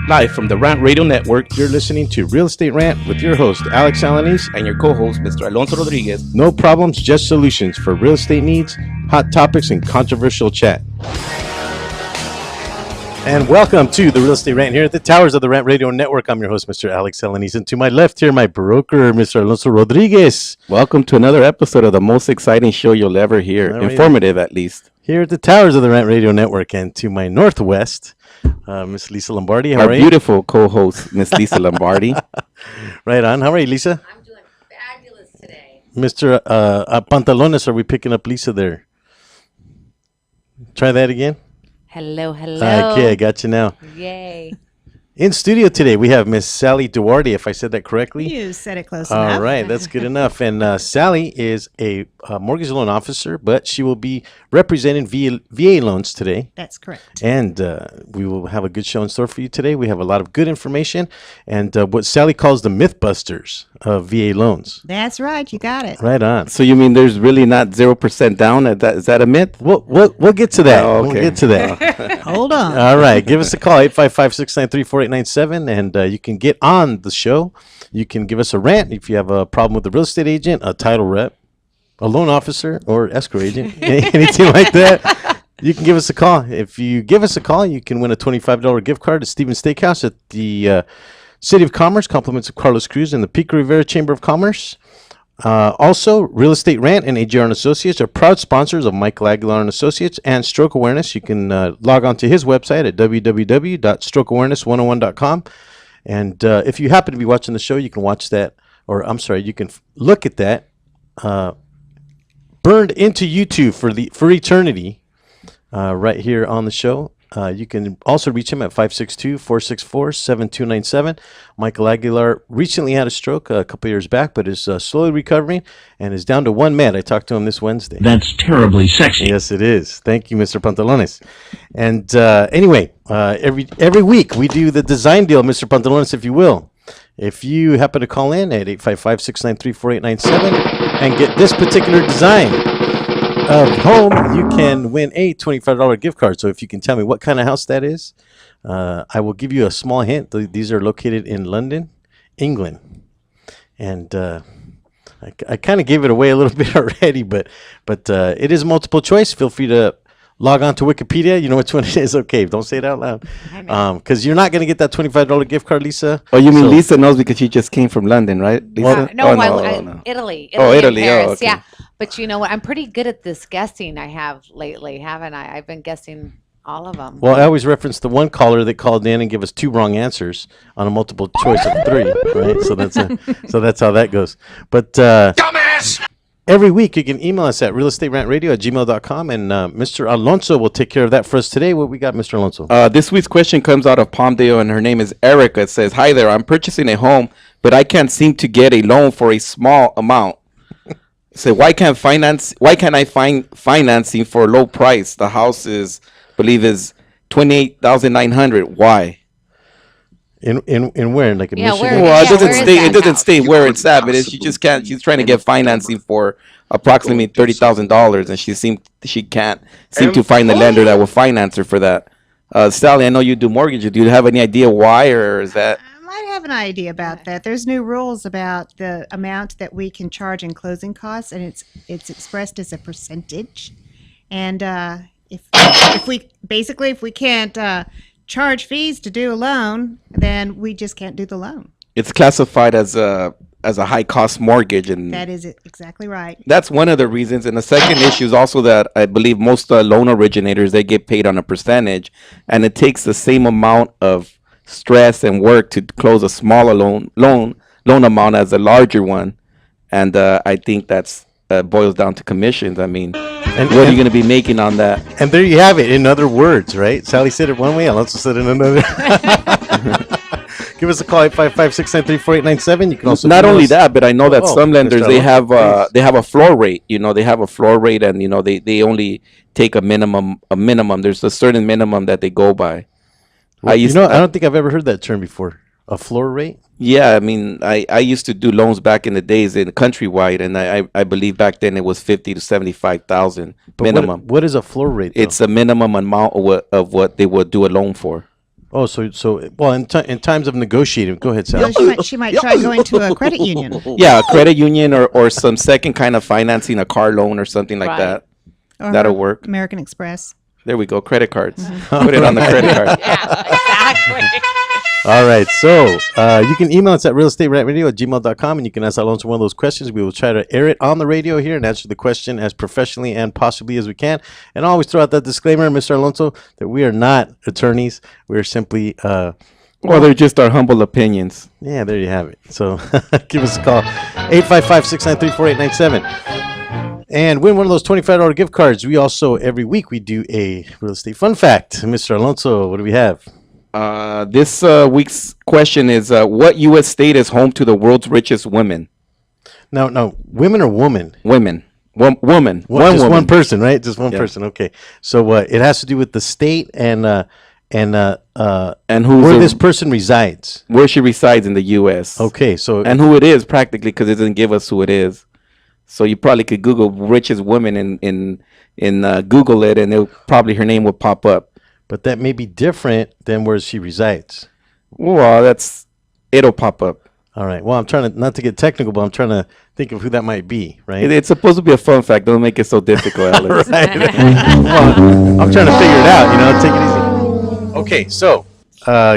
Live from the Rant Radio Network, You're listening to Real Estate Rant with your host, Alex Alanis. and your co-host, Mr. Alonso Rodriguez. No problems, just solutions for real estate needs, hot topics, and controversial chat. And welcome to the Real Estate Rant here at the Towers of the Rant Radio Network. I'm your host, Mr. Alex Alanis. And to my left here, my broker, Mr. Alonso Rodriguez. Welcome to another episode of the most exciting show you'll ever hear. All right. Informative, at least. Here at the Towers of the Rant Radio Network. And to my northwest, Miss Lisa Lombardi. How Our are you? beautiful co-host, Miss Lisa Lombardi. Right on. How are you, Lisa? I'm doing fabulous today. Mr. Pantalones, are we picking up Lisa there? Try that again. Hello, hello. Okay, I got you now. Yay. In studio today, we have Miss Sally Duarte, if I said that correctly. You said it close enough. All right, that's good enough. And Sally is a mortgage loan officer, but she will be representing VA loans today. That's correct. And we will have a good show in store for you today. We have a lot of good information and what Sally calls the Mythbusters of VA loans. That's right. You got it. Right on. So you mean there's really not 0% down? Is that a myth? We'll get to that. Oh, We'll okay. get to that. Hold on. All right. Give us a call, 855-693-4897, and you can get on the show. You can give us a rant if you have a problem with a real estate agent, a title rep, a loan officer, or escrow agent, anything like that. You can give us a call. If you give us a call, you can win a $25 gift card at Stevens Steakhouse at the City of Commerce, compliments of Carlos Cruz and the Pico Rivera Chamber of Commerce. Also, Real Estate Rant and AGR and Associates are proud sponsors of Michael Aguilar and Associates and Stroke Awareness. You can log on to his website at www.strokeawareness101.com. And if you happen to be watching the show, you can watch that, or I'm sorry, you can look at that burned into YouTube for eternity right here on the show. You can also reach him at 562-464-7297. Michael Aguilar recently had a stroke a couple years back, but is slowly recovering and is down to one med. I talked to him this Wednesday. That's terribly sexy. Yes, it is. Thank you, Mr. Pantalones. And anyway, every week we do the design deal, Mr. Pantalones, if you will. If you happen to call in at 855-693-4897 and get this particular design of home, you can win a $25 gift card. So if you can tell me what kind of house that is, I will give you a small hint. These are located in London, England. And I kind of gave it away a little bit already, but it is multiple choice. Feel free to log on to Wikipedia. You know which one it is. Okay, don't say it out loud. Because you're not going to get that $25 gift card, Lisa. Oh, you mean So- Lisa knows because she just came from London, right, Lisa? No, no. Italy. Oh, and Italy. Oh, Paris, okay. yeah. But you know what? I'm pretty good at this guessing I have lately, haven't I? I've been guessing all of them. Well, I always reference the one caller that called in and gave us two wrong answers on a multiple choice of three, right? So that's how that goes. But dumbass! Every week you can email us at realestaterantradio@gmail.com, and Mr. Alonso will take care of that for us today. What we got, Mr. Alonso? This week's question comes out of Palmdale, and her name is Erica. It says, "Hi there. I'm purchasing a home, but I can't seem to get a loan for a small amount. So why can't I find financing for a low price? The house is $28,900. Why?" In where? Like in Yeah, Michigan? where- Well, Yeah, where is it that doesn't house? state where it's at, but she just can't. She's trying to get financing for approximately $30,000, and she can't seem to find the lender that will finance her for that. Sally, I know you do mortgages. Do you have any idea why, or is that? I might have an idea about that. There's new rules about the amount that we can charge in closing costs, and it's expressed as a percentage. And if we can't charge fees to do a loan, then we just can't do the loan. It's classified as a high cost mortgage, and That is exactly right. that's one of the reasons. And the second issue is also that I believe most loan originators, they get paid on a percentage, and it takes the same amount of stress and work to close a smaller loan amount as a larger one. And I think that's boils down to commissions. I mean, what are you going to be making on that? And there you have it. In other words, right? Sally said it one way, Alonso said it another. Give us a call at 855-693-4897. You can also Not email only us- that, but I know that some lenders, Mr. they Alonso, have a floor rate. They have a floor rate, and they only take a minimum. There's a certain minimum that they go by. I don't think I've ever heard that term before. A floor rate? Yeah, I mean, I used to do loans back in the days in countrywide, and I believe back then it was 50 to 75,000 minimum. What is a floor rate, though? It's a minimum amount of what they would do a loan for. Oh, well, in times of negotiating, go ahead, Sal. So she might try going to a credit union Yeah, a credit union or some second kind of financing, a car loan or something like Right. that. or That'll work. American Express. There we go. Credit cards. Put it on the credit card. Yeah, exactly. All right, so you can email us at realestaterantradio@gmail.com, and you can ask Alonso one of those questions. We will try to air it on the radio here and answer the question as professionally and possibly as we can. And always throw out that disclaimer, Mr. Alonso, that we are not attorneys. We are simply, Well, they're just our humble opinions. yeah, there you have it. So give us a call, 855-693-4897. And win one of those $25 gift cards. We also, every week, we do a real estate fun fact. Mr. Alonso, what do we have? This week's question is, what U.S. state is home to the world's richest women? No, women or woman? Women. Woman. Just woman. one person, right? Just one Yeah. person. Okay. So it has to do with the state and And where who's this person resides. where she resides in the U.S. Okay. So And who it is practically, because it doesn't give us who it is. So you probably could Google richest woman in Google it, and her name will pop up. but that may be different than where she resides. Well, it'll pop up. All right. Well, I'm trying to not to get technical, but I'm trying to think of who that might be. Right. It's supposed to be a fun fact. Don't make it so difficult, Alex. Right. Well, I'm trying to figure it out. Take it easy. Okay. So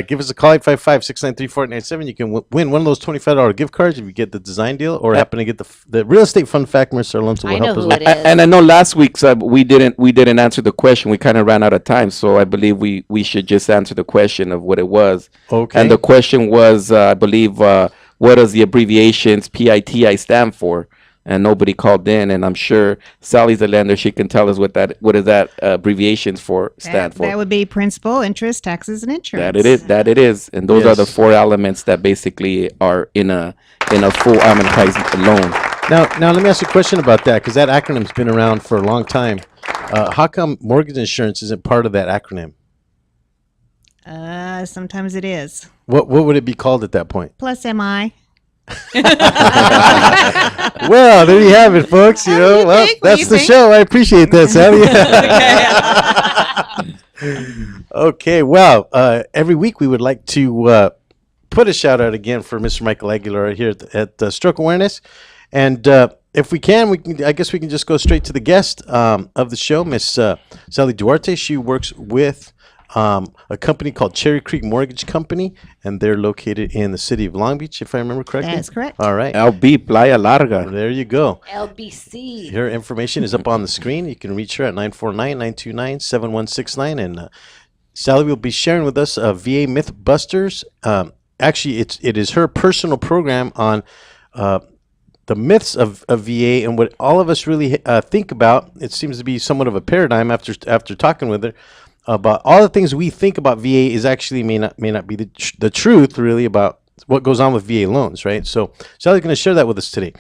give us a call, 855-693-4897. You can win one of those $25 gift cards if you get the design deal or happen to get the real estate fun fact. Mr. Alonso will I know help us who with. it is. And I know last week's we didn't answer the question. We kind of ran out of time, so I believe we should just answer the question of what it was. Okay. And the question was, I believe, what does the abbreviations PITI stand for? And nobody called in, and I'm sure Sally's the lender. She can tell us what is that abbreviations stand for. That would be principal, interest, taxes, and insurance. That it is, and those are the Yes. 4 elements that basically are in a full amortized loan. Now, let me ask you a question about that because that acronym's been around for a long time. How come mortgage insurance isn't part of that acronym? Sometimes it is. What would it be called at that point? Plus MI. Well, there you have it, folks. What do you think? What do That's you the think? show. I appreciate that, Sally. Okay, well, every week we would like to put a shout out again for Mr. Michael Aguilar here at Stroke Awareness, and if we can, I guess we can just go straight to the guest of the show, Miss Sally Duarte. She works with a company called Cherry Creek Mortgage Company, and they're located in the city of Long Beach, if I remember correctly. That's correct. All right, LB Playa Larga. there you go. LBC. Her information is up on the screen. You can reach her at 949-929-7169. And Sally will be sharing with us VA Mythbusters. Actually, it is her personal program on the myths of VA and what all of us really think about. It seems to be somewhat of a paradigm after talking with her. But all the things we think about VA is actually may not be the truth really about what goes on with VA loans, right? So Sally's going to share that with us today.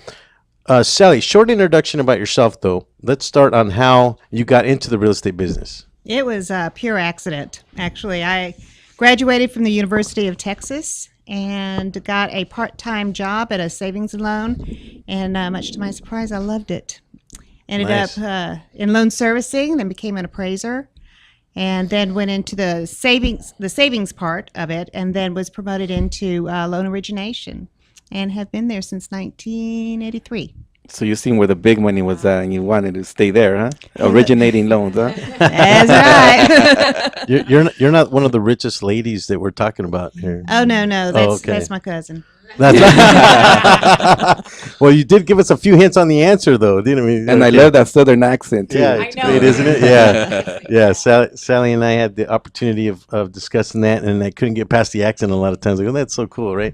Sally, short introduction about yourself, though. Let's start on how you got into the real estate business. It was a pure accident. Actually, I graduated from the University of Texas and got a part-time job at a savings and loan. And much to my surprise, I loved it. Ended Nice. up in loan servicing, then became an appraiser, and then went into the savings part of it, and then was promoted into loan origination, and have been there since 1983. So you seen where the big money was at, and you wanted to stay there, huh? Originating loans, huh? That's right. You're not one of the richest ladies that we're talking about here. Oh no, okay. that's my cousin. That's well, you did give us a few hints on the answer, though, didn't we? And I love that southern accent too. Yeah, I it's know. great, isn't it? Yeah, yeah. Sally and I had the opportunity of discussing that, and I couldn't get past the accent a lot of times. Like, oh, that's so cool, right?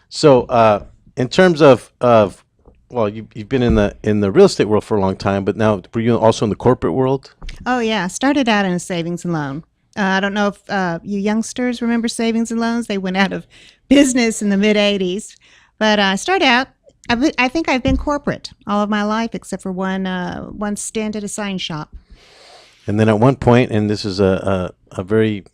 So in terms of well, you've been in the real estate world for a long time, but now were you also in the corporate world? Oh yeah, started out in a savings and loan. I don't know if you youngsters remember savings and loans. They went out of business in the mid '80s, but I started out. I think I've been corporate all of my life, except for one stint at a sign shop. And then at one point, and this is a very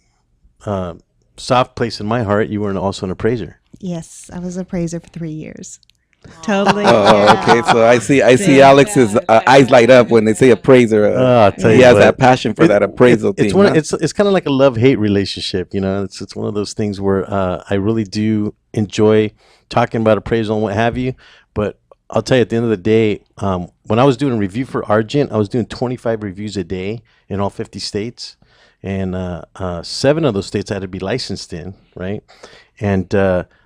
soft place in my heart, you were also an appraiser. Yes, I was an appraiser for 3 years. Totally. Oh, okay. So I see Yeah. Alex's eyes light up when they say appraiser. I'll tell He you has what. that passion for that appraisal It's thing. one. Huh? It's kind of like a love-hate relationship. It's one of those things where I really do enjoy talking about appraisal and what have you. But I'll tell you, at the end of the day, when I was doing a review for Argent, I was doing 25 reviews a day in all 50 states, and 7 of those states I had to be licensed in, right? And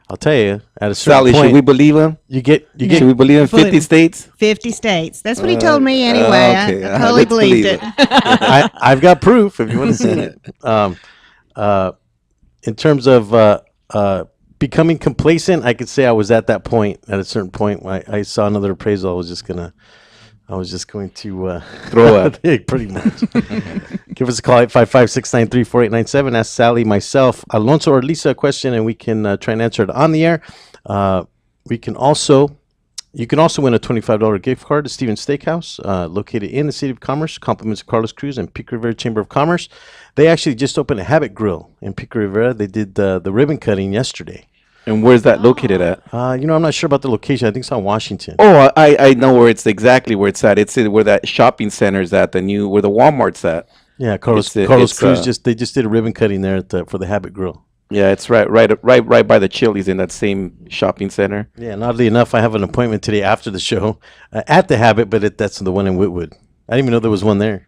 I'll tell you, at a certain Sally, point, should we believe him? you get Should we believe in 50 states? 50 states. That's what he told me anyway. Okay, I totally let's believed believe it. I've got proof if you want to see it. In terms of becoming complacent, I could say I was at that point. At a certain point, I saw another appraisal. I was just going to Throw up. pretty much. Give us a call, 855-693-4897. Ask Sally, myself, Alonso, or Lisa a question, and we can try and answer it on the air. You can also win a $25 gift card to Stevens Steakhouse, located in the City of Commerce. Compliments of Carlos Cruz and Pico Rivera Chamber of Commerce. They actually just opened a Habit Grill in Pico Rivera. They did the ribbon cutting yesterday. And where's that located at? I'm not sure about the location. I think it's on Washington. Oh, I know where it's exactly where it's at. It's where that shopping center's at, where the Walmart's at. Yeah, Carlos it's, Cruz they just did a ribbon cutting there for the Habit Grill. Yeah, it's right by the Chili's in that same shopping center. Yeah, and oddly enough, I have an appointment today after the show at the Habit, but that's the one in Whitwood. I didn't even know there was one there.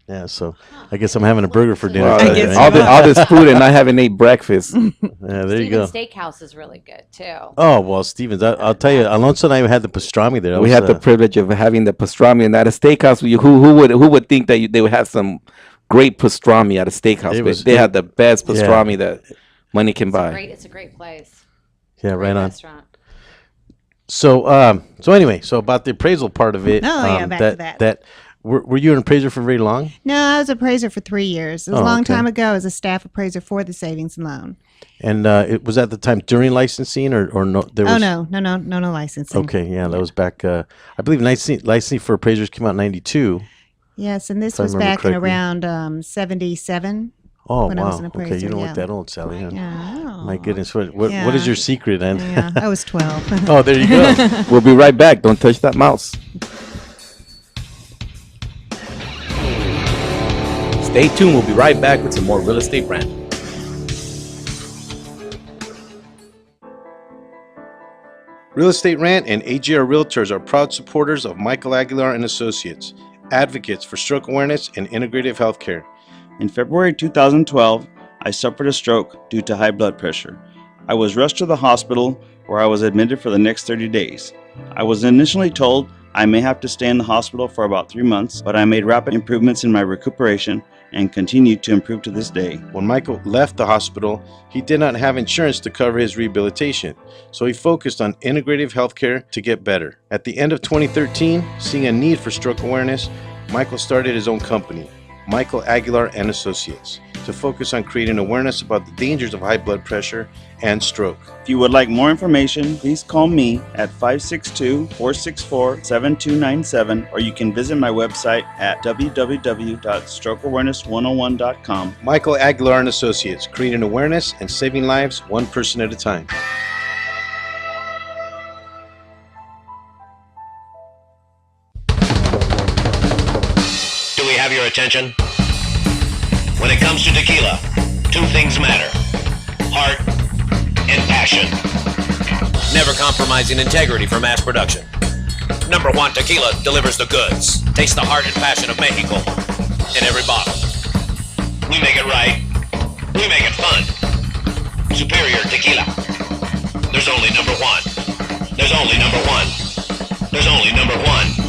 Yeah, so I guess I'm having a burger for dinner. Wow, I guess all this food and not having ate breakfast. Yeah, there you go. Stevens Steakhouse is really good too. Oh, well, Stevens, I'll tell you, Alonso and I had the pastrami there. We had the privilege of having the pastrami, and at a steakhouse, who would think that they would have some great pastrami at a steakhouse? They had the best pastrami that money can buy. It's a great place. Yeah, Great right on. restaurant. So anyway, about the appraisal part of it. Oh, yeah, back to that. Were you an appraiser for very long? No, I was appraiser for 3 years. It was a long okay. time ago as a staff appraiser for the savings and loan. And it was at the time during licensing or no? There was, No licensing. Okay, yeah, that was back. I believe licensing for appraisers came out in '92. Yes, and this I was remember back in correctly. around 77. Oh, when I was wow. an Okay, appraiser, you don't yeah. look that old, Sally. Huh? Yeah. My goodness, what Yeah. is your secret? And Yeah, I was 12. oh, there you go. We'll be right back. Don't touch that mouse. Stay tuned. We'll be right back with some more Real Estate Rant. Real Estate Rant and AGR Realtors are proud supporters of Michael Aguilar and Associates, advocates for stroke awareness and integrative healthcare. In February 2012, I suffered a stroke due to high blood pressure. I was rushed to the hospital where I was admitted for the next 30 days. I was initially told I may have to stay in the hospital for about 3 months, but I made rapid improvements in my recuperation and continued to improve to this day. When Michael left the hospital, he did not have insurance to cover his rehabilitation, so he focused on integrative healthcare to get better. At the end of 2013, seeing a need for stroke awareness, Michael started his own company, Michael Aguilar and Associates, to focus on creating awareness about the dangers of high blood pressure and stroke. If you would like more information, please call me at 562-464-7297, or you can visit my website at www.strokeawareness101.com. Michael Aguilar and Associates, creating awareness and saving lives one person at a time. Do we have your attention? When it comes to tequila, 2 things matter: heart and passion. Never compromising integrity for mass production. Number 1 Tequila delivers the goods. Taste the heart and passion of Mexico in every bottle. We make it right. We make it fun. Superior Tequila. There's only number 1. There's only number 1. There's only number 1.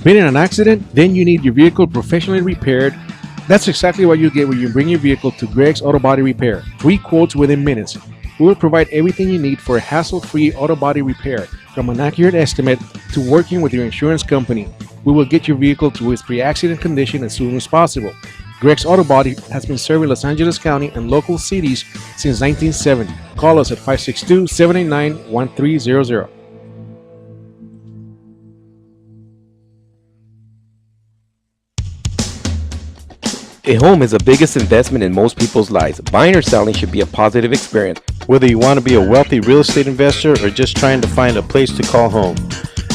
Been in an accident? Then you need your vehicle professionally repaired. That's exactly what you get when you bring your vehicle to Greg's Auto Body Repair. 3 quotes within minutes. We will provide everything you need for a hassle-free auto body repair, from an accurate estimate to working with your insurance company. We will get your vehicle to its pre-accident condition as soon as possible. Greg's Auto Body has been serving Los Angeles County and local cities since 1970. Call us at 562-789-1300. A home is the biggest investment in most people's lives. Buying or selling should be a positive experience. Whether you want to be a wealthy real estate investor or just trying to find a place to call home.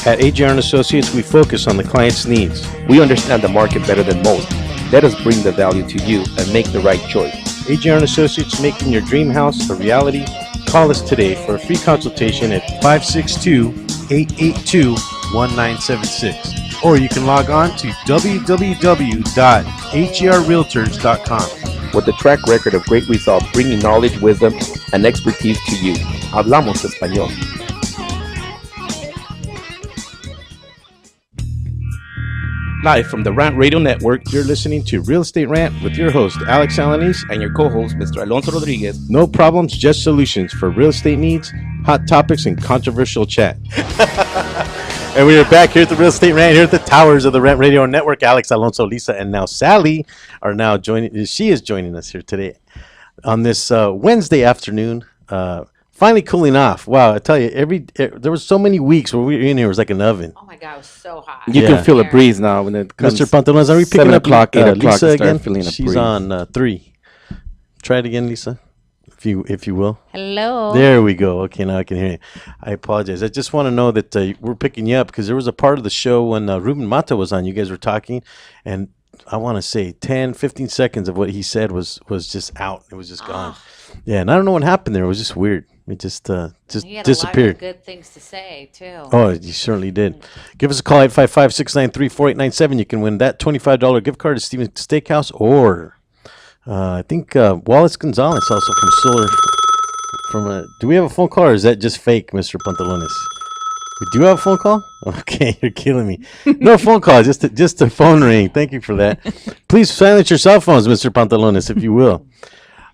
At AJR and Associates, we focus on the client's needs. We understand the market better than most. Let us bring the value to you and make the right choice. AJR and Associates, making your dream house a reality. Call us today for a free consultation at 562-882-1976. Or you can log on to www.hrrealtors.com. With a track record of great results, bringing knowledge, wisdom, and expertise to you. Hablamos español. Live from the Rant Radio Network, You're listening to Real Estate Rant with your host, Alex Alanis. and your co-host, Mr. Alonso Rodriguez. No problems, just solutions for real estate needs, hot topics, and controversial chat. And we are back here at the Real Estate Rant, here at the towers of the Rant Radio Network. Alex, Alonso, Lisa, and now Sally are now joining. She is joining us here today on this Wednesday afternoon. Finally cooling off. Wow, I tell you, there was so many weeks where we were in here, it was like an oven. Oh my God, it was so hot. You Yeah. can feel a breeze now when it comes. Mr. Pantalones, are we picking 7 up o'clock, 8 o'clock, Lisa you start again? feeling a She's breeze. on 3. Try it again, Lisa, if you will. Hello. There we go. Okay, now I can hear you. I apologize. I just want to know that we're picking you up because there was a part of the show when Ruben Mata was on. You guys were talking, and I want to say 10, 15 seconds of what he said was just out. It was just gone. Yeah, and I don't know what happened there. It was just weird. It just He had a lot disappeared. of good things to say too. Oh, you certainly did. Give us a call, 855-693-4897. You can win that $25 gift card to Steven's Steakhouse, or I think Wallace Gonzalez, also from Solar. Do we have a phone call, or is that just fake, Mr. Pantalones? We do have a phone call? Okay, you're killing me. No phone call, just a phone ring. Thank you for that. Please silence your cell phones, Mr. Pantalones, if you will.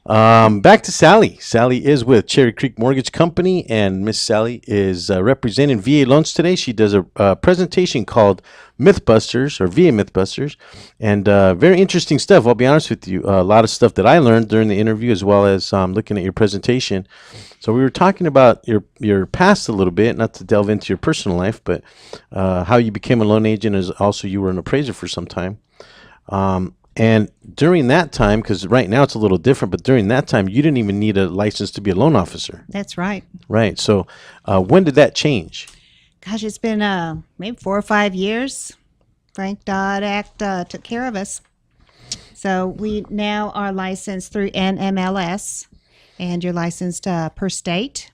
Back to Sally. Sally is with Cherry Creek Mortgage Company, and Miss Sally is representing VA loans today. She does a presentation called Mythbusters, or VA Mythbusters, and very interesting stuff. I'll be honest with you, a lot of stuff that I learned during the interview, as well as looking at your presentation. So we were talking about your past a little bit, not to delve into your personal life, but how you became a loan agent, as also you were an appraiser for some time. And during that time, because right now it's a little different, but during that time, you didn't even need a license to be a loan officer. That's right. Right. So when did that change? Gosh, it's been maybe 4 or 5 years. Frank Dodd Act took care of us. So we now are licensed through NMLS, and you're licensed per state.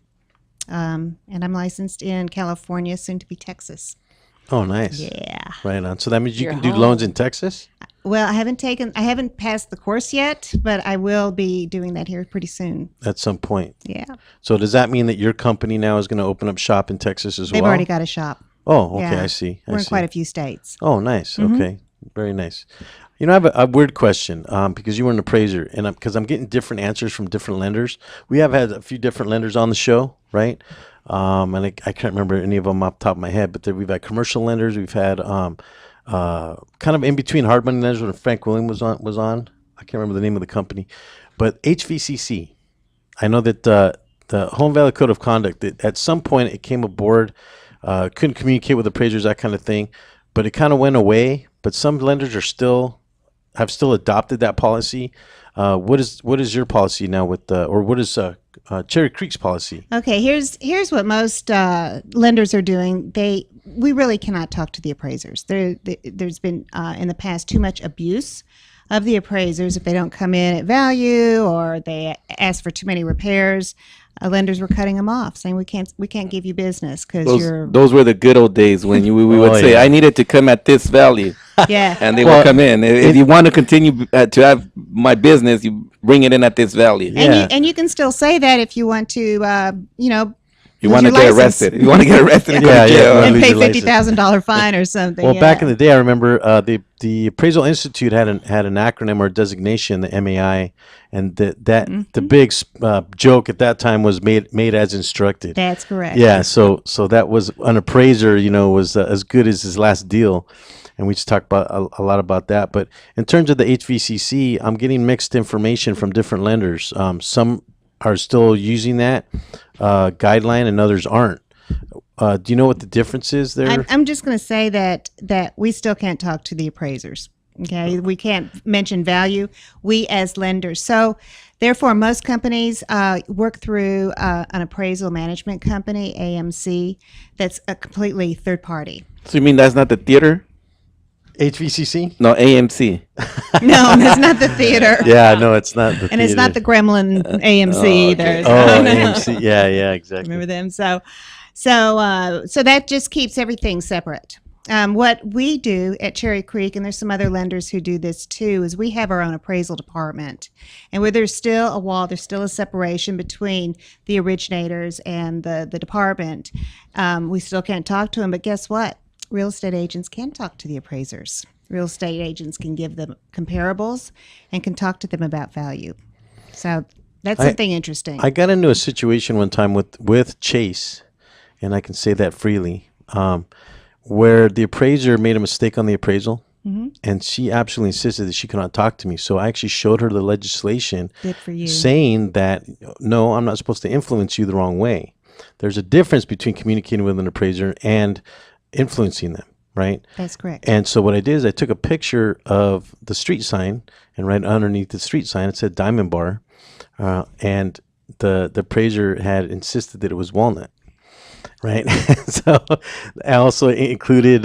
And I'm licensed in California, soon to be Texas. Oh, nice. Yeah. Right on. So that means you You're can do home. loans in Texas? Well, I haven't passed the course yet, but I will be doing that here pretty soon. At some point. Yeah. So does that mean that your company now is going to open up shop in Texas as They've well? already got a shop. Oh, okay. Yeah. I see. We're in quite a few states. Oh, nice. Okay. Very nice. You know, I have a weird question because you were an appraiser, and because I'm getting different answers from different lenders. We have had a few different lenders on the show, right? And I can't remember any of them off the top of my head, but we've had commercial lenders. We've had kind of in between hard money lenders when Frank Williams was on. I can't remember the name of the company, but HVCC. I know that the Home Valley Code of Conduct, that at some point it came aboard, couldn't communicate with appraisers, that kind of thing, but it kind of went away. But some lenders have still adopted that policy. What is your policy now with or what is Cherry Creek's policy? Okay, here's what most lenders are doing. We really cannot talk to the appraisers. There's been in the past too much abuse of the appraisers. If they don't come in at value or they ask for too many repairs, lenders were cutting them off, saying we can't give you business because you're Those were the good old days when we would say, yeah. I needed to come at this value. yeah. And they Well, will come in. If you want to continue to have my business, you bring it in at this value. Yeah. And you can still say that if you want to, You lose want to your get license. arrested. You want to get arrested and go Yeah, to yeah, jail. yeah. and lose pay your license. $50,000 fine or something. Well, yeah. back in the day, I remember the Appraisal Institute had an acronym or designation, the MAI, and the big joke at that time was made as instructed. That's correct. Yeah, so that was an appraiser, was as good as his last deal, and we just talked about a lot about that. But in terms of the HVCC, I'm getting mixed information from different lenders. Some are still using that guideline, and others aren't. Do you know what the difference is there? I'm just going to say that we still can't talk to the appraisers. Okay, we can't mention value. We as lenders. So, therefore, most companies work through an appraisal management company, AMC, that's a completely third party. So you mean that's not the theater? HVCC? No, AMC. No, that's not the theater. Yeah, no, it's not the And it's not the Gremlin AMC either. So, Oh, no. AMC. Yeah, exactly. Remember them? So that just keeps everything separate. What we do at Cherry Creek, and there's some other lenders who do this too, is we have our own appraisal department. And where there's still a wall, there's still a separation between the originators and the department. We still can't talk to them, but guess what? Real estate agents can talk to the appraisers. Real estate agents can give them comparables and can talk to them about value. So that's something interesting. I got into a situation one time with Chase, and I can say that freely, where the appraiser made a mistake on the appraisal, and she absolutely insisted that she could not talk to me. So I actually showed her the legislation Good for you. saying that, no, I'm not supposed to influence you the wrong way. There's a difference between communicating with an appraiser and influencing them, right? That's correct. And so what I did is I took a picture of the street sign, and right underneath the street sign it said Diamond Bar, and the appraiser had insisted that it was Walnut, right? So I also included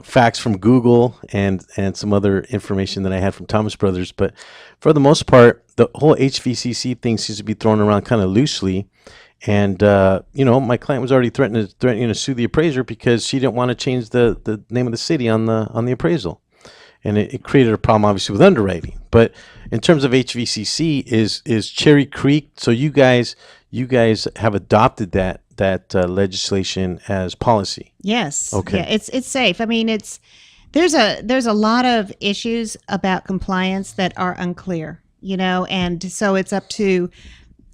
facts from Google and some other information that I had from Thomas Brothers. But for the most part, the whole HVCC thing seems to be thrown around kind of loosely. And my client was already threatening to sue the appraiser because she didn't want to change the name of the city on the appraisal, and it created a problem obviously with underwriting. But in terms of HVCC, is Cherry Creek? So you guys have adopted that legislation as policy. Yes. Okay. Yeah, it's safe. I mean, there's a lot of issues about compliance that are unclear, and so it's up to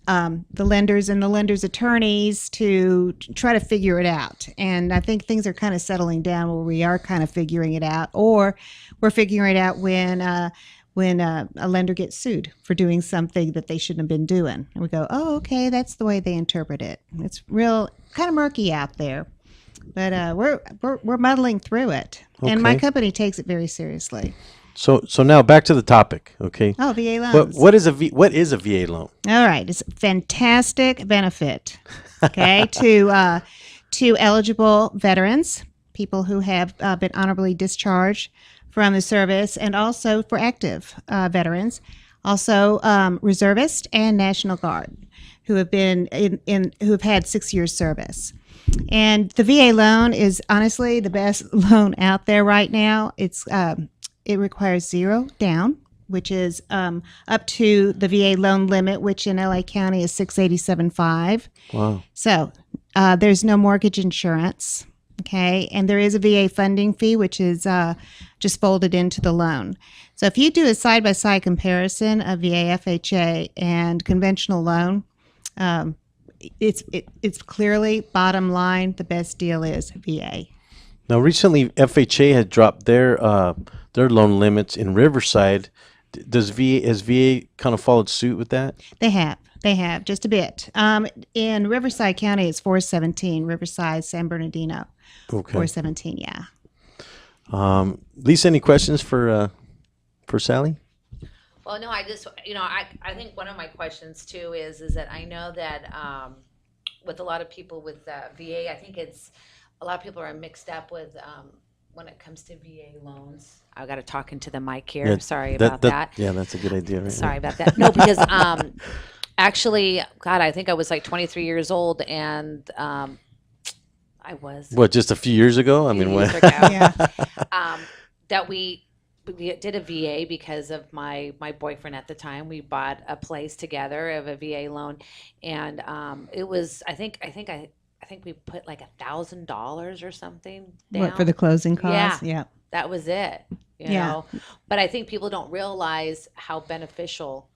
the lenders and the lenders' attorneys to try to figure it out. And I think things are kind of settling down where we are kind of figuring it out, or we're figuring it out when a lender gets sued for doing something that they shouldn't have been doing. And we go, oh, okay, that's the way they interpret it. It's real kind of murky out there. But we're muddling through it. And my Okay. company takes it very seriously. So now back to the topic, okay? Oh, VA loans. What is a VA loan? All right, it's a fantastic benefit, okay, to eligible veterans, people who have been honorably discharged from the service, and also for active veterans, also reservists and National Guard, who have been who have had 6 years service. And the VA loan is honestly the best loan out there right now. It requires zero down, which is up to the VA loan limit, which in LA County is $687.5. Wow. So there's no mortgage insurance, okay? And there is a VA funding fee, which is just folded into the loan. So if you do a side-by-side comparison of VA FHA and conventional loan, it's clearly, bottom line, the best deal is VA. Now, recently, FHA had dropped their loan limits in Riverside. Has VA kind of followed suit with that? They have just a bit. In Riverside County, it's 417, Riverside, San Bernardino. Okay. 417, yeah. Lisa, any questions for Sally? Well, no, I just, I think one of my questions too is that I know that with a lot of people with VA, I think a lot of people are mixed up with when it comes to VA loans. I got to talk into the mic here. Yeah, Sorry about that. Yeah, that's a good idea. Right? Sorry about that. No, because actually, God, I think I was like 23 years old, and I was. What, just a few years ago? I mean, years what? ago, Yeah. that we did a VA because of my boyfriend at the time. We bought a place together of a VA loan, and it was I think we put like $1,000 or something down. What, for the closing costs? Yeah. Yeah. That was it. You Yeah. know, but I think people don't realize how beneficial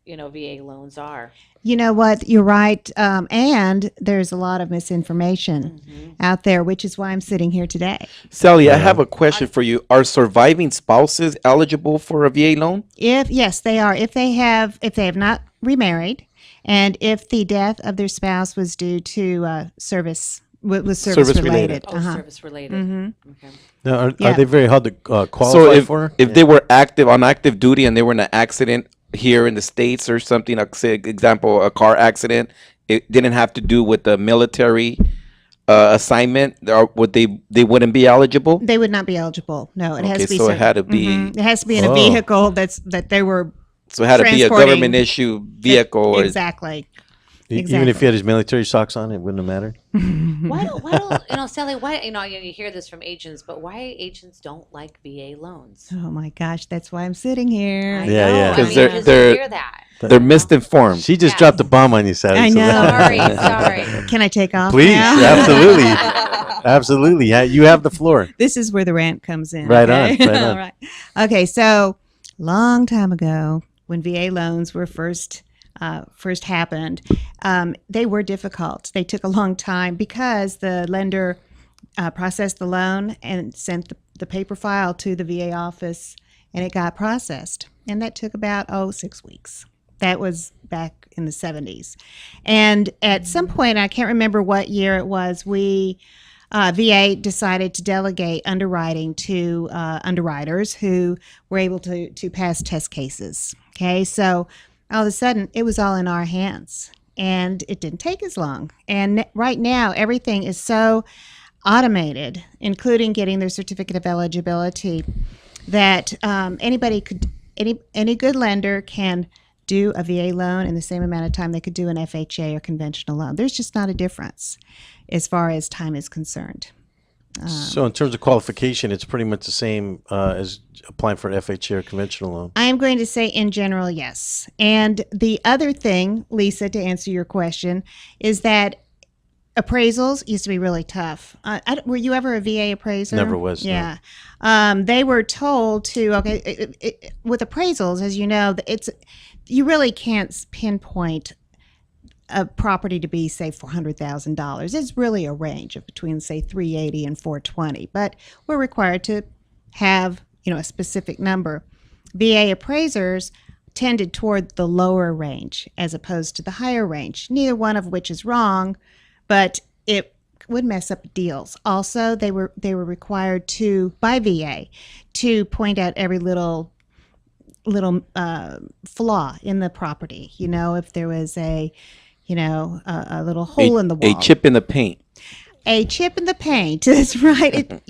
VA loans are. You know what? You're right. And there's a lot of misinformation out there, which is why I'm sitting here today. Sally, I have a question for you. Are surviving spouses eligible for a VA loan? Yes, they are. If they have not remarried, and if the death of their spouse was due to service was service related. Oh, service related. Okay. Now, are Yeah. they very hard to qualify So for? if they were on active duty and they were in an accident here in the States or something, like say example, a car accident, it didn't have to do with the military assignment, or they wouldn't be eligible? They would not be eligible. No, it has Okay, to be. so it had to be It has to be in a Oh. vehicle that they were so it had to be a transporting. government issue vehicle. Or, Exactly. Even if he had his military socks on, it wouldn't have mattered. Why don't, Sally, why, you hear this from agents, but why agents don't like VA loans? Oh my gosh, that's why I'm sitting here. I Yeah, know, yeah. I 'Cause mean, they're- 'cause they're- you hear that. they're misinformed. She just Yes. dropped a bomb on you, Sally. I so know. that- Sorry. Can I take off? Please, now? absolutely. Absolutely. Yeah, you have the floor. This is where the rant comes in. Right okay? on, right on. All right. Okay, so long time ago, when VA loans were first happened, they were difficult. They took a long time because the lender processed the loan and sent the paper file to the VA office, and it got processed. And that took about 6 weeks. That was back in the 70s. And at some point, I can't remember what year it was, VA decided to delegate underwriting to underwriters who were able to pass test cases. Okay, so all of a sudden, it was all in our hands, and it didn't take as long. And right now, everything is so automated, including getting their certificate of eligibility, that any good lender can do a VA loan in the same amount of time they could do an FHA or conventional loan. There's just not a difference as far as time is concerned. So in terms of qualification, it's pretty much the same as applying for an FHA or conventional loan. I am going to say in general, yes. And the other thing, Lisa, to answer your question, is that appraisals used to be really tough. Were you ever a VA appraiser? Never was, no. Yeah. They were told to, with appraisals, as you know, you really can't pinpoint a property to be, say, $400,000. It's really a range of between, say, 380 and 420, but we're required to have, a specific number. VA appraisers tended toward the lower range as opposed to the higher range, neither one of which is wrong, but it would mess up deals. Also, they were required by VA to point out every little flaw in the property. If there was a little hole in the wall. A chip in the paint. A chip in the paint. That's right.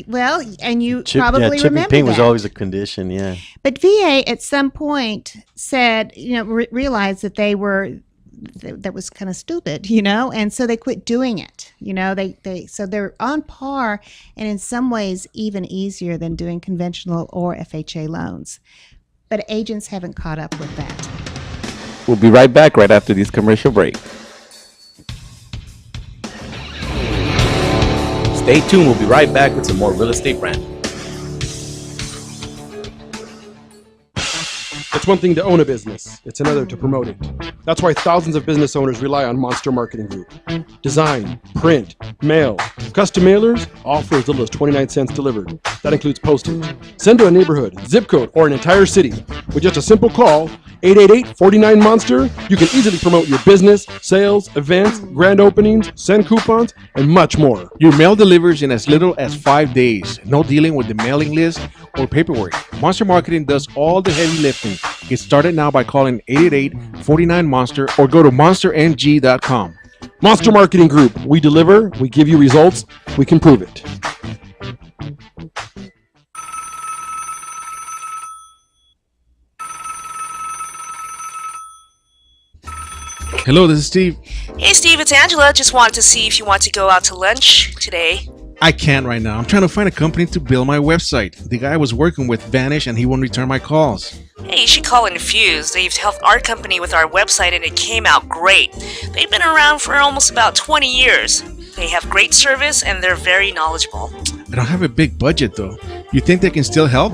And you probably chip remember and paint was that. always a condition, yeah. But VA at some point said, realized that that was kind of stupid, and so they quit doing it. So they're on par, and in some ways even easier than doing conventional or FHA loans. But agents haven't caught up with that. We'll be right back right after these commercial break. Stay tuned. We'll be right back with some more real estate rant. It's one thing to own a business, it's another to promote it. That's why thousands of business owners rely on Monster Marketing Group. Design, print, mail, custom mailers, all for as little as 29 cents delivered. That includes postage. Send to a neighborhood, zip code, or an entire city. With just a simple call, 888-49-MONSTER, you can easily promote your business, sales, events, grand openings, send coupons, and much more. Your mail delivers in as little as 5 days. No dealing with the mailing list or paperwork. Monster Marketing does all the heavy lifting. Get started now by calling 888-49-MONSTER or go to monsterng.com. Monster Marketing Group. We deliver, we give you results, we can prove it. Hello, this is Steve. Hey Steve, it's Angela. Just wanted to see if you want to go out to lunch today. I can't right now. I'm trying to find a company to build my website. The guy I was working with vanished and he won't return my calls. Hey, you should call Infuse. They've helped our company with our website and it came out great. They've been around for almost about 20 years. They have great service and they're very knowledgeable. I don't have a big budget though. You think they can still help?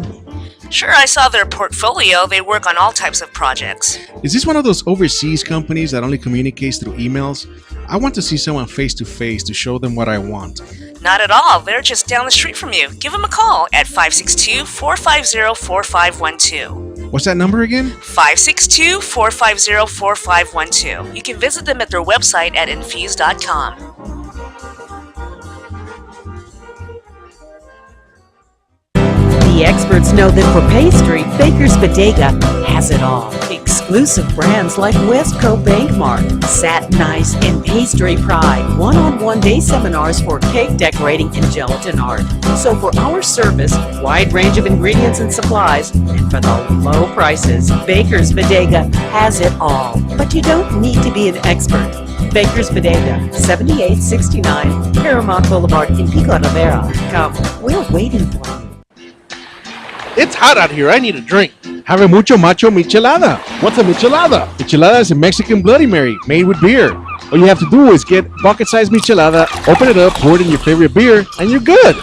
Sure, I saw their portfolio. They work on all types of projects. Is this one of those overseas companies that only communicates through emails? I want to see someone face to face to show them what I want. Not at all. They're just down the street from you. Give them a call at 562-450-4512. What's that number again? 562-450-4512. You can visit them at their website at infuse.com. The experts know that for pastry, Baker's Bodega has it all. Exclusive brands like Westco Bank Mart, Satin Ice, and Pastry Pride. One-on-one day seminars for cake decorating and gelatin art. So for our service, wide range of ingredients and supplies, and for the low prices, Baker's Bodega has it all. But you don't need to be an expert. Baker's Bodega, 7869 Paramount Boulevard in Pico Rivera. Come, we're waiting for you. It's hot out here. I need a drink. Have a mucho macho michelada. What's a michelada? Michelada is a Mexican Bloody Mary made with beer. All you have to do is get bucket-sized michelada, open it up, pour it in your favorite beer, and you're good.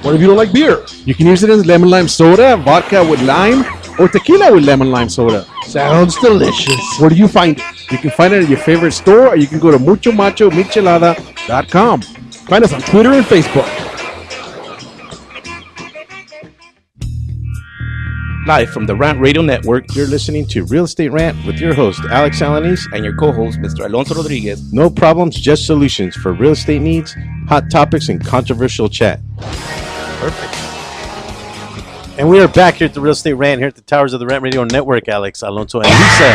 What if you don't like beer? You can use it as lemon lime soda, vodka with lime, or tequila with lemon lime soda. Sounds delicious. Where do you find it? You can find it at your favorite store, or you can go to muchomachomichelada.com. Find us on Twitter and Facebook. Live from the Rant Radio Network, You're listening to Real Estate Rant with your host, Alex Alanis. and your co-host, Mr. Alonso Rodriguez. No problems, just solutions for real estate needs, hot topics, and controversial chat. Perfect. And we are back here at the Real Estate Rant, here at the Towers of the Rant Radio Network, Alex, Alonso, and Lisa.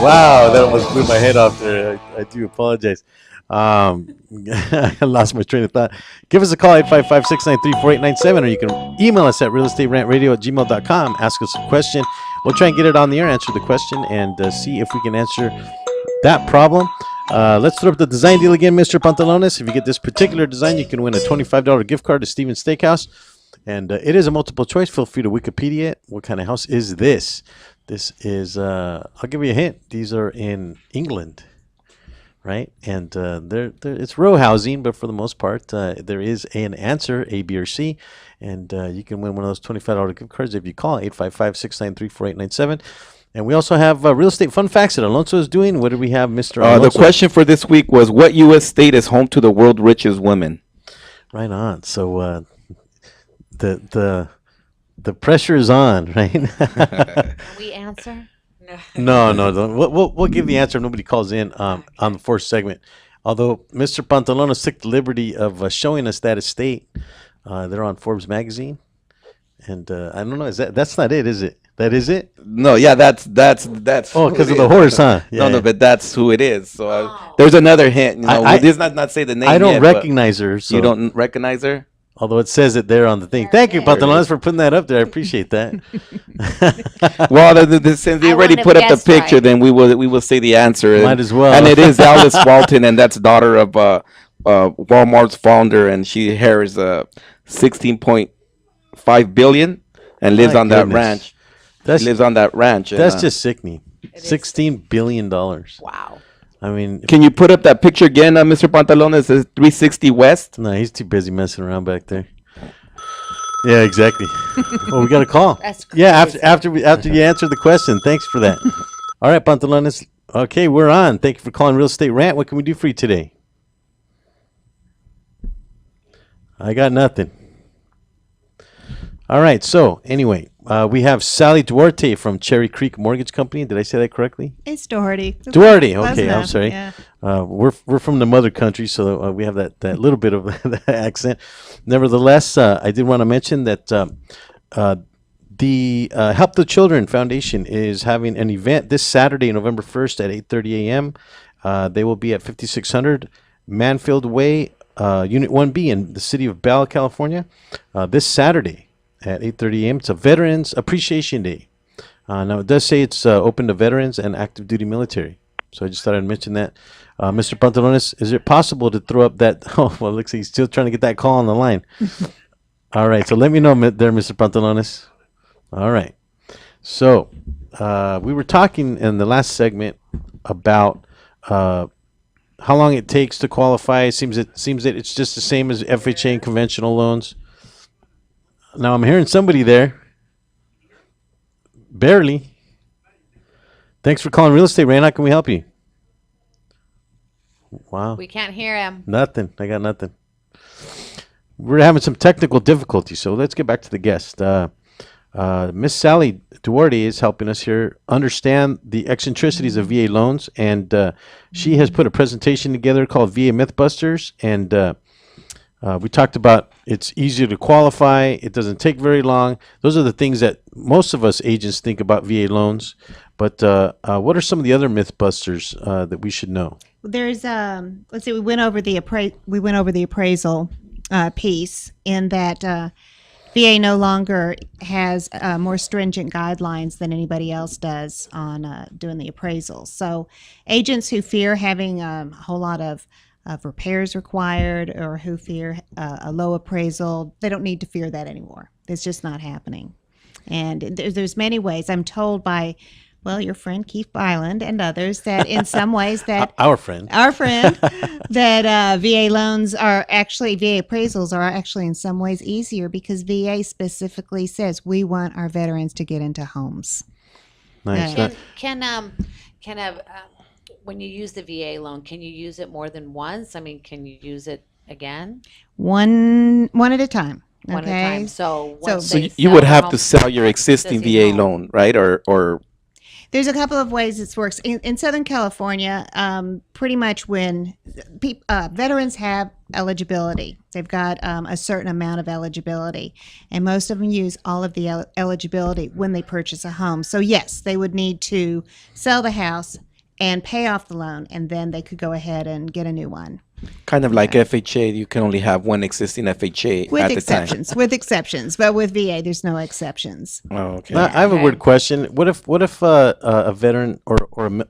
Wow, that almost blew my head off there. I do apologize. I lost my train of thought. Give us a call, 855-693-4897, or you can email us at realestaterantradio@gmail.com. Ask us a question. We'll try and get it on the air, answer the question, and see if we can answer that problem. Let's throw up the design deal again, Mr. Pantalones. If you get this particular design, you can win a $25 gift card to Steven's Steakhouse. And it is a multiple choice. Feel free to Wikipedia it. What kind of house is this? This is, I'll give you a hint. These are in England, right? And it's row housing, but for the most part, there is an answer, A, B, or C. And you can win one of those $25 gift cards if you call 855-693-4897. And we also have real estate fun facts that Alonso is doing. What do we have, Mr. Alonso? The question for this week was, what U.S. state is home to the world's richest women? Right on. So the pressure is on, right? Can we answer? No. We'll give the answer if nobody calls in on the fourth segment. Although Mr. Pantalones took the liberty of showing us that estate. They're on Forbes magazine, and I don't know. That's not it, is it? That is it? No, yeah, that's. Oh, who because it of the is. horse, huh? Yeah, No, but that's who it is. So there's another hint. You know, I- we did not say the name. I don't yet, but recognize her. So, You don't recognize her? although it says it there on the thing. Thank you, Pantalones, for putting that up there. I appreciate that. Well, since they I already wouldn't put have up the guessed picture, right. then we will say the answer. Might as well. And it is Alice Walton, and that's daughter of Walmart's founder, and she inherits 16.5 billion and lives My on that goodness. ranch. That's She lives on that ranch. and, that's just sickening. is. $16 billion. Wow. I mean, Can you put up that picture again, Mr. Pantalones? It says 360 West. no, he's too busy messing around back there. Yeah, exactly. Oh, we got a call. That's Yeah, crazy. after you answered the question. Thanks for that. All right, Pantalones. Okay, we're on. Thank you for calling Real Estate Rant. What can we do for you today? I got nothing. All right. So anyway, we have Sally Duarte from Cherry Creek Mortgage Company. Did I say that correctly? It's Doherty. Duarte. Close Okay, I'm enough, sorry. yeah. We're from the mother country, so we have that little bit of accent. Nevertheless, I did want to mention that the Help the Children Foundation is having an event this Saturday, November 1st at 8:30 a.m. They will be at 5600 Manfield Way, Unit 1B in the city of Bell, California, this Saturday at 8:30 a.m. It's a Veterans Appreciation Day. Now, it does say it's open to veterans and active duty military. So I just thought I'd mention that. Mr. Pantalones, is it possible to throw up that? Oh, well, looks like he's still trying to get that call on the line. All right. So let me know there, Mr. Pantalones. All right. So we were talking in the last segment about how long it takes to qualify. It seems that it's just the same as FHA and conventional loans. Now I'm hearing somebody there. Barely. Thanks for calling Real Estate Rant. How can we help you? Wow. We can't hear him. Nothing. I got nothing. We're having some technical difficulties, so let's get back to the guest. Miss Sally Duarte is helping us here understand the eccentricities of VA loans, and she has put a presentation together called VA Mythbusters, and We talked about it's easier to qualify. It doesn't take very long. Those are the things that most of us agents think about VA loans. But what are some of the other myth busters that we should know? There's let's see, we went over the appraisal piece in that VA no longer has more stringent guidelines than anybody else does on doing the appraisals. So agents who fear having a whole lot of repairs required or who fear a low appraisal, they don't need to fear that anymore. It's just not happening. And there's many ways. I'm told by, well, your friend Keith Byland and others that in some ways that Our friend. that VA loans are actually, VA appraisals are actually in some ways easier because VA specifically says we want our veterans to get into homes. Nice. Can when you use the VA loan, can you use it more than once? I mean, can you use it again? One at a time. One at a okay? time. So So once So they you would sell have the to home- sell your existing existing VA home. loan, right? Or There's a couple of ways this works. In Southern California, pretty much when veterans have eligibility, they've got a certain amount of eligibility, and most of them use all of the eligibility when they purchase a home. So yes, they would need to sell the house and pay off the loan, and then they could go ahead and get a new one. kind of like FHA, you can only have one existing FHA With at the exceptions, with exceptions, but with VA, there's no exceptions. time. Oh, okay. Now, I have a Okay. weird question. What if a veteran or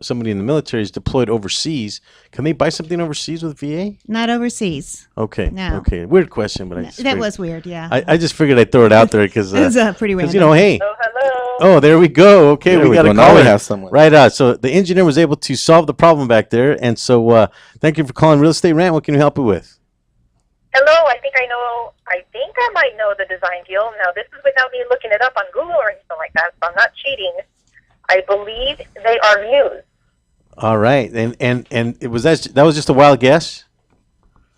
somebody in the military is deployed overseas? Can they buy something overseas with VA? Not overseas. Okay. No. Okay. Weird question, but I just That figured- was weird, yeah. I just figured I'd throw it out there because It's pretty random. you know, hey. hello. Oh, there we go. Okay, There we we got go. a Now we caller. have someone. Right on. So the engineer was able to solve the problem back there, and so thank you for calling Real Estate Rant. What can we help you with? Hello, I think I might know the design deal. Now, this is without me looking it up on Google or anything like that, so I'm not cheating. I believe they are Muse. All right, and it was that was just a wild guess.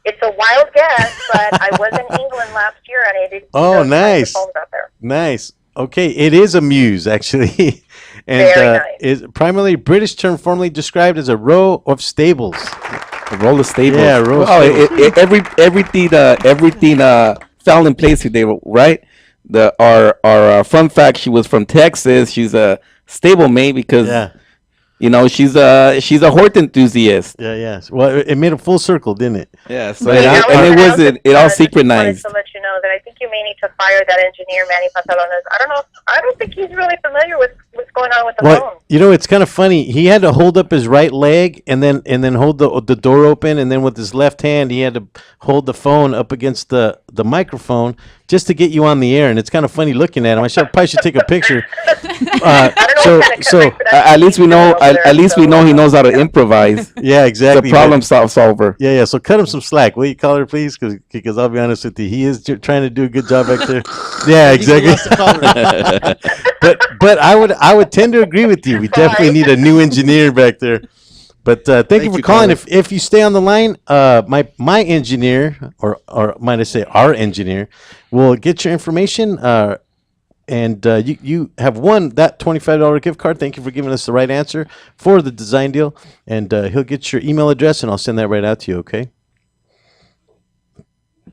It's a wild guess, but I was in England last year, and I did. Oh, those kinds of nice. homes out there. Nice. Okay, it is a muse actually, and Very nice. is primarily a British term formerly described as a row of stables. A roll of stables. Yeah, roll of Oh, stables. everything fell in place today, right? Our fun fact: she was from Texas. She's a stable mate because Yeah, she's a horse enthusiast. yeah. Well, it made a full circle, didn't it? Yeah. So But it, I and it also was it all just synchronized. wanted to let you know that I think you may need to fire that engineer, Manny Pantalones. I don't know. I don't think he's really familiar with what's going on with the phone. Well, it's kind of funny. He had to hold up his right leg and then hold the door open, and then with his left hand he had to hold the phone up against the microphone just to get you on the air. And it's kind of funny looking at him. Probably should take a picture. I don't know what kind of production At least we know. over there, At least we so, know he knows how to improvise. Yeah, The exactly. problem solver. Yeah. So cut him some slack, will you, caller, please? Because I'll be honest with you, he is trying to do a good job back there. Yeah, exactly. but I would tend to agree with you. We definitely need a new engineer back there. But thank you for you, calling. caller. If you stay on the line, my engineer, or might I say our engineer, will get your information. And you have won that $25 gift card. Thank you for giving us the right answer for the design deal. And he'll get your email address, and I'll send that right out to you, okay?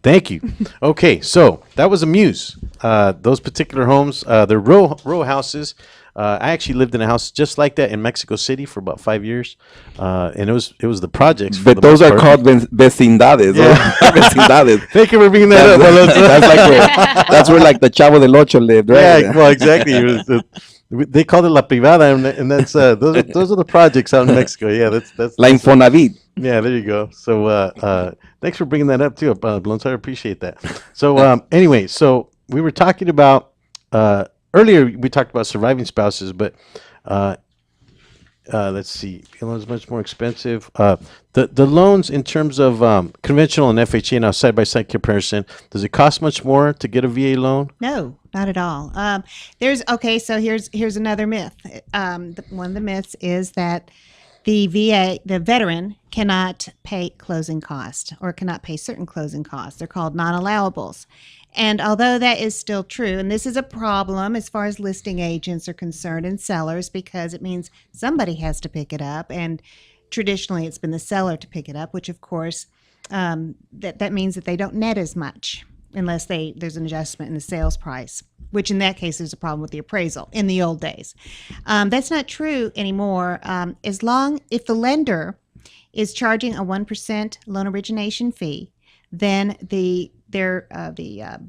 Thank you. Okay, so that was a Muse. Those particular homes, they're row houses. I actually lived in a house just like that in Mexico City for about 5 years, and it was the projects. for But the those most are part. called vecindades. Yeah. Vecindades. Thank you for bringing that up. That's where like the Chavo del Ocho lived, right? Yeah, well, exactly. They called it La Privada, and that's those are the projects out in Mexico. Yeah, that's La Infonavit. yeah. There you go. So thanks for bringing that up too, Blunts. I appreciate that. So anyway, so we were talking about earlier. We talked about surviving spouses, but let's see. Loans much more expensive. The loans in terms of conventional and FHA now side by side comparison. Does it cost much more to get a VA loan? No, not at all. So here's another myth. One of the myths is that the veteran cannot pay closing costs or cannot pay certain closing costs. They're called non-allowables. And although that is still true, and this is a problem as far as listing agents are concerned and sellers, because it means somebody has to pick it up, and traditionally it's been the seller to pick it up, which of course that means that they don't net as much unless there's an adjustment in the sales price, which in that case there's a problem with the appraisal in the old days. That's not true anymore. If the lender is charging a 1% loan origination fee, then the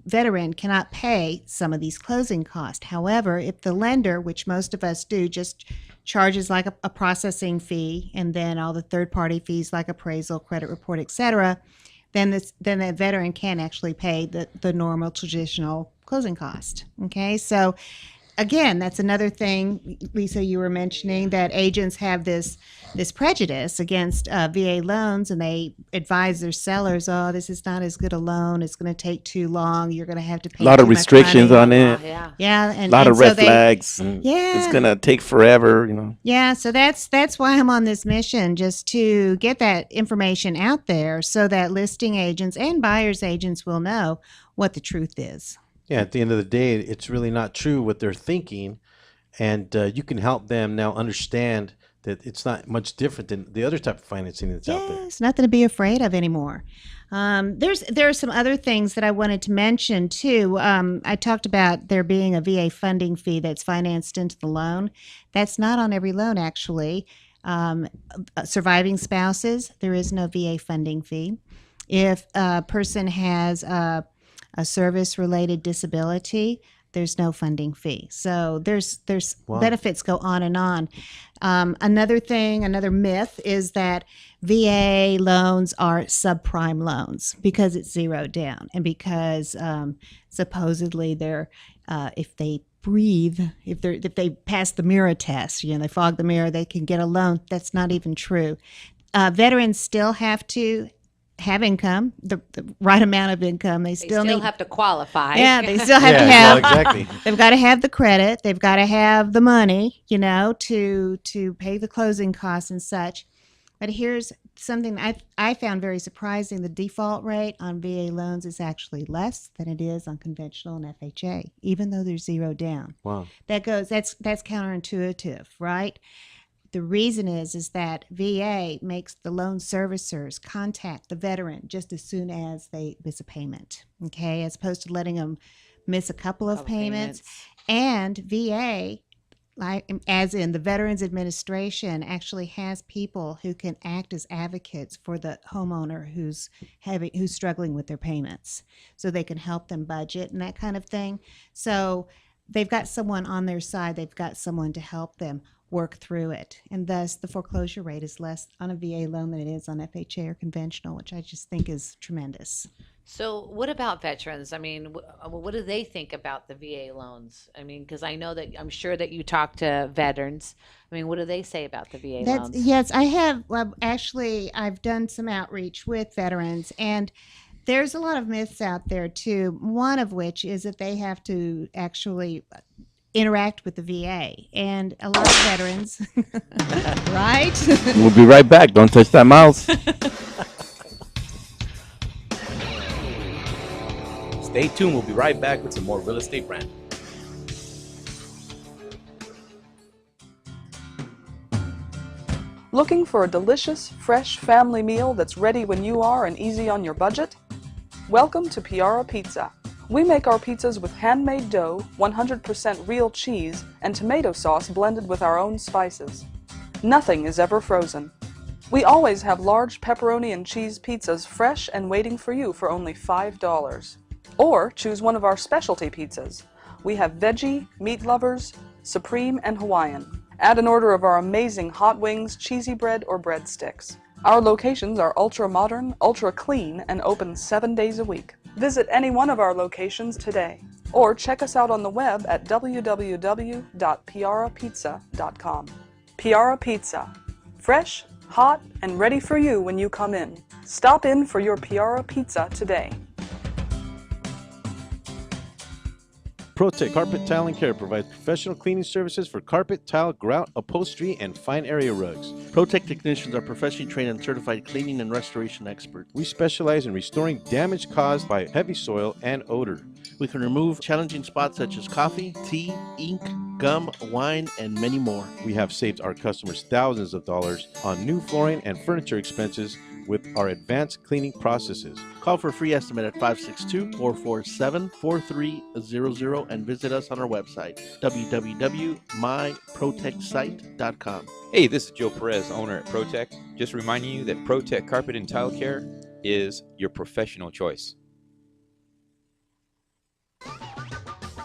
veteran cannot pay some of these closing costs. However, if the lender, which most of us do, just charges like a processing fee and then all the third-party fees like appraisal, credit report, etc., then the veteran can actually pay the normal traditional closing cost. Okay, so again, that's another thing, Lisa, you were mentioning, that agents have this prejudice against VA loans, and they advise their sellers, oh, this is not as good a loan. It's going to take too long. You're going to have to pay A lot too of much restrictions money. on it. Yeah. Yeah, and A lot and of so red they- flags. And Yeah. It's gonna take forever, you know. Yeah, so that's why I'm on this mission, just to get that information out there so that listing agents and buyers agents will know what the truth is. Yeah, at the end of the day, it's really not true what they're thinking, and you can help them now understand that it's not much different than the other type of financing that's out there. It's nothing to be afraid of anymore. There are some other things that I wanted to mention too. I talked about there being a VA funding fee that's financed into the loan. That's not on every loan, actually. Surviving spouses, there is no VA funding fee. If a person has a service-related disability, there's no funding fee. So there's Wow. benefits go on and on. Another myth is that VA loans are subprime loans because it's zeroed down, and because supposedly they're if they breathe, if they pass the mirror test, they fog the mirror, they can get a loan. That's not even true. Veterans still have to have income, the right amount of income. They They still still need. have to qualify. Yeah, they still have to Yeah, have. well, exactly. They've got to have the credit. They've got to have the money, to pay the closing costs and such. But here's something I found very surprising: the default rate on VA loans is actually less than it is on conventional and FHA, even though they're zeroed down. Wow. That's counterintuitive, right? The reason is that VA makes the loan servicers contact the veteran just as soon as they miss a payment, okay, as opposed to letting them miss a couple of payments. And VA, as in the Veterans Administration, actually has people who can act as advocates for the homeowner who's struggling with their payments, so they can help them budget and that kind of thing. So they've got someone on their side. They've got someone to help them work through it, and thus the foreclosure rate is less on a VA loan than it is on FHA or conventional, which I just think is tremendous. So what about veterans? I mean, what do they think about the VA loans? I mean, because I'm sure that you talk to veterans. I mean, what do they say about the VA loans? Yes, I have. Well, actually, I've done some outreach with veterans, and there's a lot of myths out there too. One of which is that they have to actually interact with the VA, and a lot of veterans, right? We'll be right back. Don't touch that mouse. Stay tuned. We'll be right back with some more real estate brand. Looking for a delicious, fresh family meal that's ready when you are and easy on your budget? Welcome to Piara Pizza. We make our pizzas with handmade dough, 100% real cheese, and tomato sauce blended with our own spices. Nothing is ever frozen. We always have large pepperoni and cheese pizzas fresh and waiting for you for only $5. Or choose one of our specialty pizzas. We have veggie, meat lovers, supreme, and Hawaiian. Add an order of our amazing hot wings, cheesy bread, or breadsticks. Our locations are ultra modern, ultra clean, and open 7 days a week. Visit any one of our locations today, or check us out on the web at www.piarapizza.com. Piara Pizza. Fresh, hot, and ready for you when you come in. Stop in for your Piara Pizza today. ProTech Carpet Tile and Care provides professional cleaning services for carpet, tile, grout, upholstery, and fine area rugs. ProTech technicians are professionally trained and certified cleaning and restoration experts. We specialize in restoring damage caused by heavy soil and odor. We can remove challenging spots such as coffee, tea, ink, gum, wine, and many more. We have saved our customers thousands of dollars on new flooring and furniture expenses with our advanced cleaning processes. Call for a free estimate at 562-447-4300 and visit us on our website, www.myprotectsite.com. Hey, this is Joe Perez, owner at Protect. Just reminding you that Protect Carpet and Tile Care is your professional choice.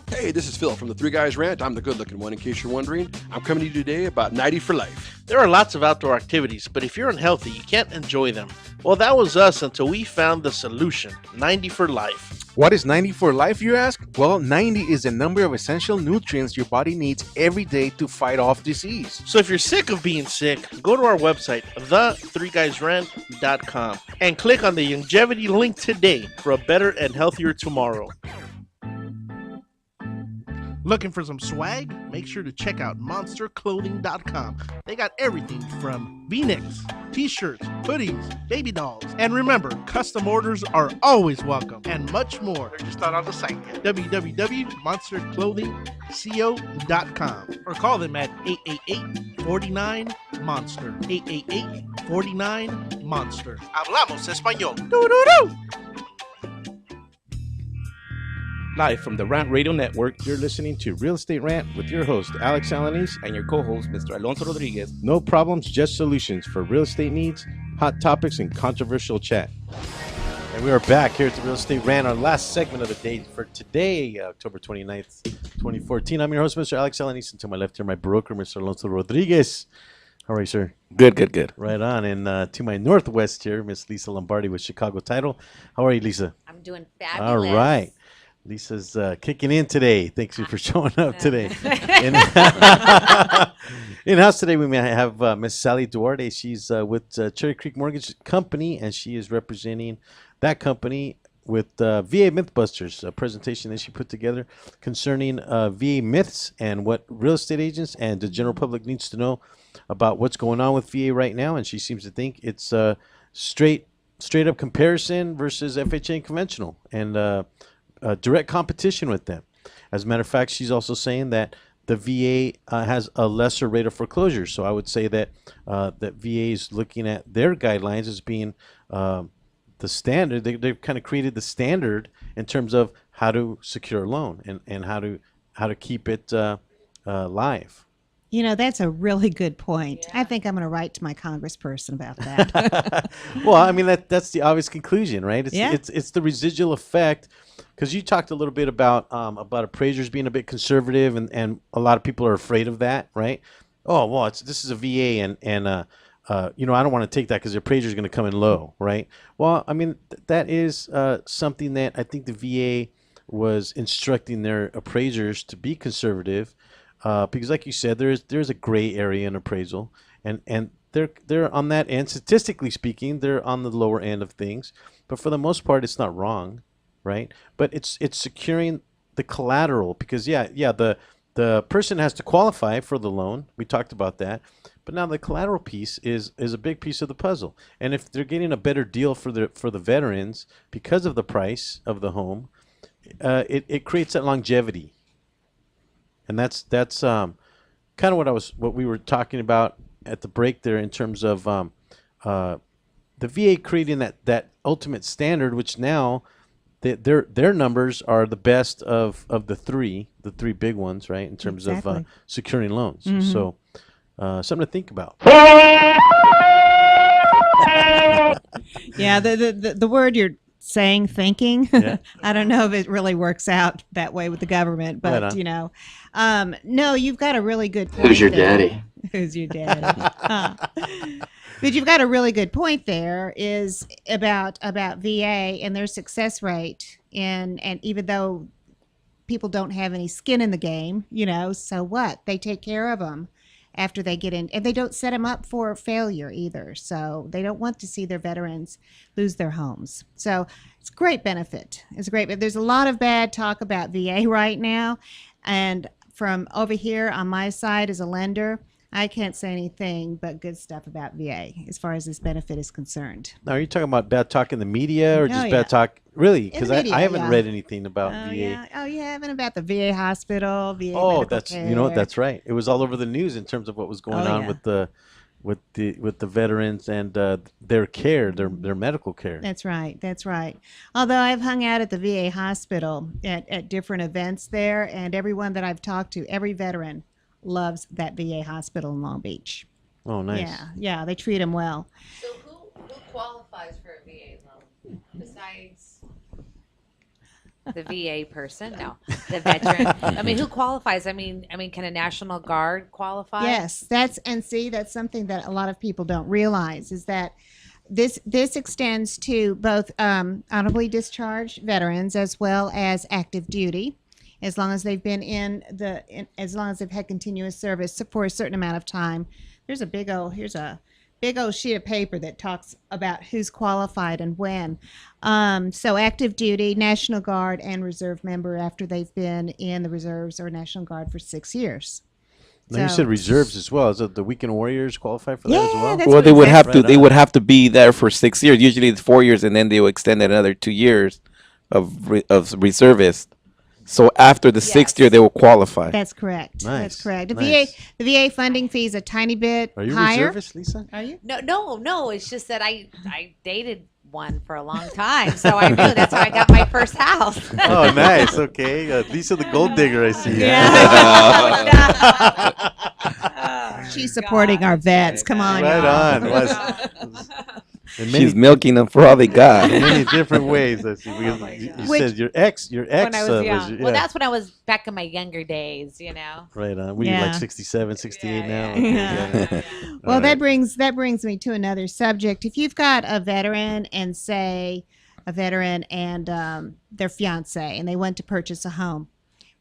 Hey, this is Phil from the Three Guys Rant. I'm the good-looking one, in case you're wondering. I'm coming to you today about 90 for Life. There are lots of outdoor activities, but if you're unhealthy, you can't enjoy them. Well, that was us until we found the solution, 90 for Life. What is 90 for life, you ask? Well, 90 is the number of essential nutrients your body needs every day to fight off disease. So if you're sick of being sick, go to our website, the3guysrant.com, and click on the longevity link today for a better and healthier tomorrow. Looking for some swag? Make sure to check out monsterclothing.com. They got everything from V-necks, t-shirts, hoodies, baby dolls. And remember, custom orders are always welcome, and much more. They're just not on the site yet. www.monsterclothingco.com or call them at 888-49-MONSTER. 888-49-MONSTER. Hablamos español. Doo-doo-doo! Live from the Rant Radio Network, You're listening to Real Estate Rant with your host, Alex Alanis. and your co-host, Mr. Alonso Rodriguez. No problems, just solutions for real estate needs, hot topics, and controversial chat. And we are back here at the Real Estate Rant, our last segment of the day for today, October 29th, 2014. I'm your host, Mr. Alex Alanis, and to my left here, my broker, Mr. Alonso Rodriguez. How are you, sir? Good. Right on. And to my northwest here, Miss Lisa Lombardi with Chicago Title. How are you, Lisa? I'm doing fabulous. All right. Lisa's kicking in today. Thanks you for showing up today. In-house today, we may have Miss Sally Duarte. She's with Cherry Creek Mortgage Company, and she is representing that company with VA Mythbusters, a presentation that she put together concerning VA myths and what real estate agents and the general public needs to know about what's going on with VA right now. And she seems to think it's straight up comparison versus FHA and conventional, and direct competition with them. As a matter of fact, she's also saying that the VA has a lesser rate of foreclosure. So I would say that that VA is looking at their guidelines as being the standard. They've kind of created the standard in terms of how to secure a loan and how to keep it live. You know, that's a really good point. I think I'm going to write to my congressperson about that. Well, I mean, that's the obvious conclusion, right? It's, Yeah. it's the residual effect, because you talked a little bit about appraisers being a bit conservative, and a lot of people are afraid of that, right? Oh, well, this is a VA, and you know, I don't want to take that because the appraiser is going to come in low, right? Well, I mean, that is something that I think the VA was instructing their appraisers to be conservative. Because, like you said, there's a gray area in appraisal, and they're on that end. Statistically speaking, they're on the lower end of things, but for the most part, it's not wrong, right? But it's securing the collateral, because the person has to qualify for the loan. We talked about that, but now the collateral piece is a big piece of the puzzle. And if they're getting a better deal for the veterans because of the price of the home, it creates that longevity. And that's kind of what we were talking about at the break there, in terms of the VA creating that ultimate standard, which now their numbers are the best of the three big ones, right, in terms of securing loans. Mm-hmm. So something to think about. Yeah, the word you're saying, thinking, Yeah. I don't know if it really works out that way with the government, Right but on. you know, no, you've got a really good point. Who's your there. daddy? Who's your daddy? But you've got a really good point there, is about VA and their success rate, and even though people don't have any skin in the game, you know, so what? They take care of them after they get in, and they don't set them up for failure either. So they don't want to see their veterans lose their homes. So it's a great benefit. It's great, but there's a lot of bad talk about VA right now. And from over here on my side as a lender, I can't say anything but good stuff about VA as far as this benefit is concerned. Now, are you talking about bad talk in the media, or just Oh, bad yeah. talk? Really? In Because the I media, haven't yeah. read anything about Oh, VA. yeah. Oh, you haven't about the VA hospital, VA Oh, medical that's you know what? care. That's right. It was all over the news in terms of what was going Oh, on yeah. with the with the veterans and their care, their medical care. That's right. That's right. Although I've hung out at the VA hospital at different events there, and everyone that I've talked to, every veteran loves that VA hospital in Long Beach. Oh, nice. Yeah, they treat them well. So who qualifies for a VA loan besides the VA person? No, the veteran. I mean, who qualifies? I mean, can a National Guard qualify? Yes, that's something that a lot of people don't realize is that this extends to both honorably discharged veterans as well as active duty, as long as they've been as long as they've had continuous service for a certain amount of time. Here's a big old sheet of paper that talks about who's qualified and when. So active duty, National Guard, and reserve member after they've been in the reserves or National Guard for 6 years. Now you said reserves as well. Is it the Weekend Warriors qualify for that as well? that's Well, what they would exactly- have to. They would have to be there for 6 years. Usually it's 4 years, and then they will extend it another 2 years of reservist. So after the sixth year, they will qualify. That's correct. Nice, That's correct. The nice. VA funding fee is a tiny bit Are you higher. reservist, Lisa? Are you? No. It's just that I dated one for a long time, so I knew that's how I got my first house. Oh, nice. Okay, Lisa the gold digger. I see. She's supporting our vets. Come on, Right y'all. on. In many, She's milking them for all they got. in many different ways. I see. Because you said your ex. When I was was young. your, Well, that's when I was back in my younger days, you know. right on. Were you Yeah. like 67, 68 now? Yeah. Okay, Well, All that right. brings me to another subject. If you've got a veteran and their fiance, and they went to purchase a home,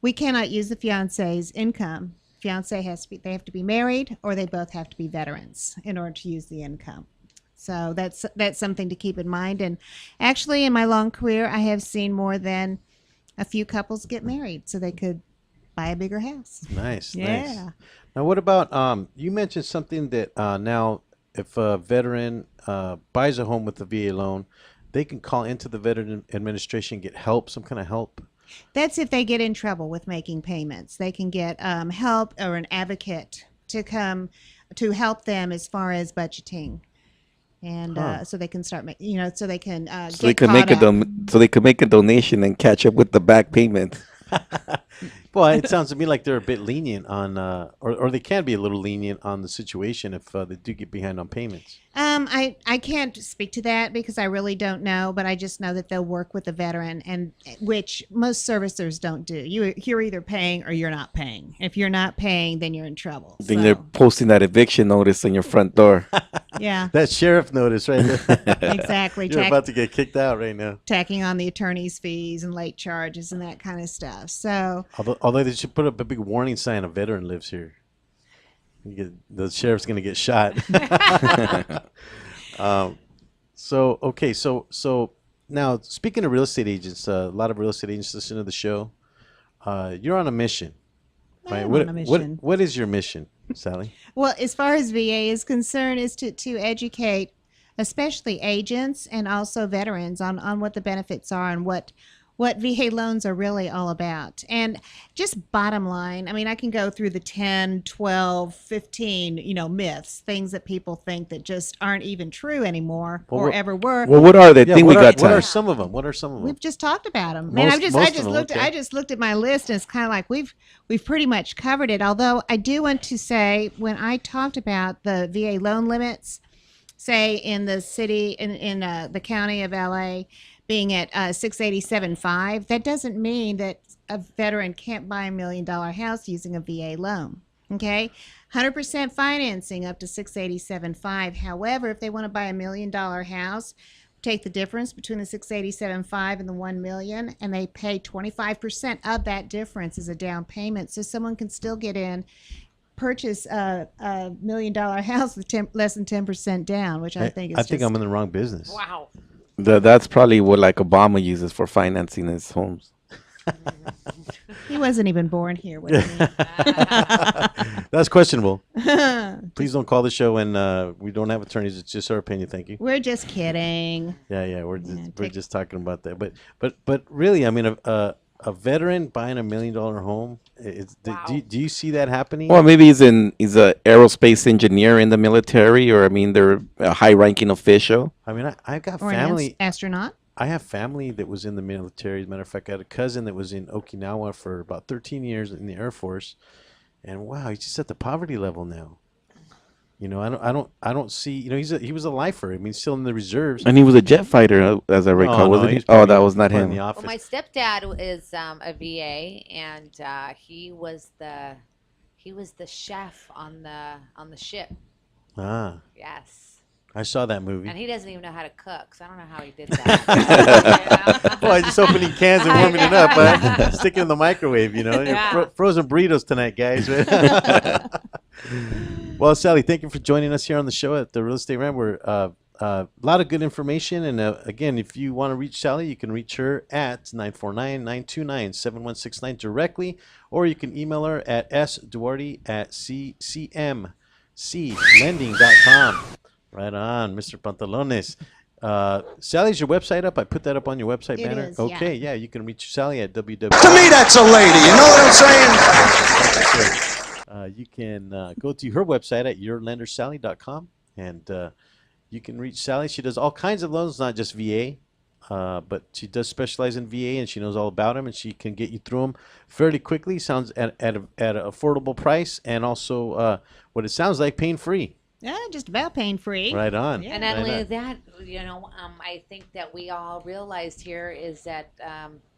we cannot use the fiance's income. Fiance they have to be married, or they both have to be veterans in order to use the income. So that's something to keep in mind. And actually, in my long career, I have seen more than a few couples get married so they could buy a bigger house. Nice. Yeah. Nice. Now, what about you mentioned something that now, if a veteran buys a home with a VA loan, they can call into the Veteran Administration, get help, some kind of help. That's if they get in trouble with making payments. They can get help or an advocate to come to help them as far as budgeting, and so they can start making, so they can So they could make a donation and catch up with the back payment. Well, it sounds to me like they're a bit lenient on, or they can be a little lenient on the situation if they do get behind on payments. I can't speak to that because I really don't know, but I just know that they'll work with the veteran, and which most servicers don't do. You're either paying or you're not paying. If you're not paying, then you're in trouble. Then So, they're posting that eviction notice on your front door. yeah, That sheriff notice right there. exactly. You're about to get kicked out right now. Tacking on the attorney's fees and late charges and that kind of stuff. So Although they should put up a big warning sign: a veteran lives here. The sheriff's going to get shot. So now speaking of real estate agents, a lot of real estate agents listen to the show. You're on a mission, I right? am on a mission. What is your mission, Sally? well, as far as VA is concerned, is to educate, especially agents and also veterans, on what the benefits are and what VA loans are really all about. And just bottom line, I mean, I can go through the 10, 12, 15, myths, things that people think that just aren't even true anymore or ever were. Well, what are they? Yeah, think we got what are time. some of them? What are some of them? We've just talked about them. Man, Most- I just most of them, looked okay. I just looked at my list, and it's kind of like we've pretty much covered it. Although I do want to say, when I talked about the VA loan limits, say in the city in the county of LA being at 687.5, that doesn't mean that a veteran can't buy $1 million house using a VA loan. Okay, 100% financing up to 687.5. However, if they want to buy $1 million house, take the difference between the 687.5 and the 1 million, and they pay 25% of that difference as a down payment, so someone can still get in, purchase a $1 million house with less than 10% down, which I think is I think I'm in the wrong business. Wow. That's probably what like Obama uses for financing his homes. He wasn't even born here, was he? That's questionable. Please don't call the show when we don't have attorneys. It's just our opinion. Thank you. We're just kidding. Yeah, we're just talking about that. But really, I mean, a a veteran buying $1 million home. Do you see that happening? Well, maybe he's a aerospace engineer in the military, or I mean, they're a high-ranking official. I mean, I've got Or an family. astronaut. I have family that was in the military. As a matter of fact, I had a cousin that was in Okinawa for about 13 years in the Air Force, and wow, he's just at the poverty level now. You know, I don't see. You know, he was a lifer. I mean, still in the reserves. And he was a jet fighter, as I recall, no, wasn't he's he? Oh, probably that was not in him. the Well, office. my stepdad is a VA, and he was the chef on the ship. Ah, Yes, I saw that movie. and he doesn't even know how to cook, so I don't know how he did that. Well, just opening cans and warming it up, huh? Stick it in the microwave, you know. Yeah. Frozen burritos tonight, guys. Well, Sally, thank you for joining us here on the show at the Real Estate Rant. We're a lot of good information. And again, if you want to reach Sally, you can reach her at 949-929-7169 directly, or you can email her at sduarte@ccmclending.com. Right on, Mr. Pantalones. Sally's your website up? I put that up on your website It banner. is, yeah. Okay, yeah, you can reach Sally at www. To me, that's a lady. You know what I'm saying? You can go to her website at yourlendersally.com, and you can reach Sally. She does all kinds of loans, not just VA, but she does specialize in VA, and she knows all about them, and she can get you through them fairly quickly. Sounds at an affordable price, and also what it sounds like, pain free. Yeah, just about pain free. Right on. And not Right only on. that, I think that we all realized here is that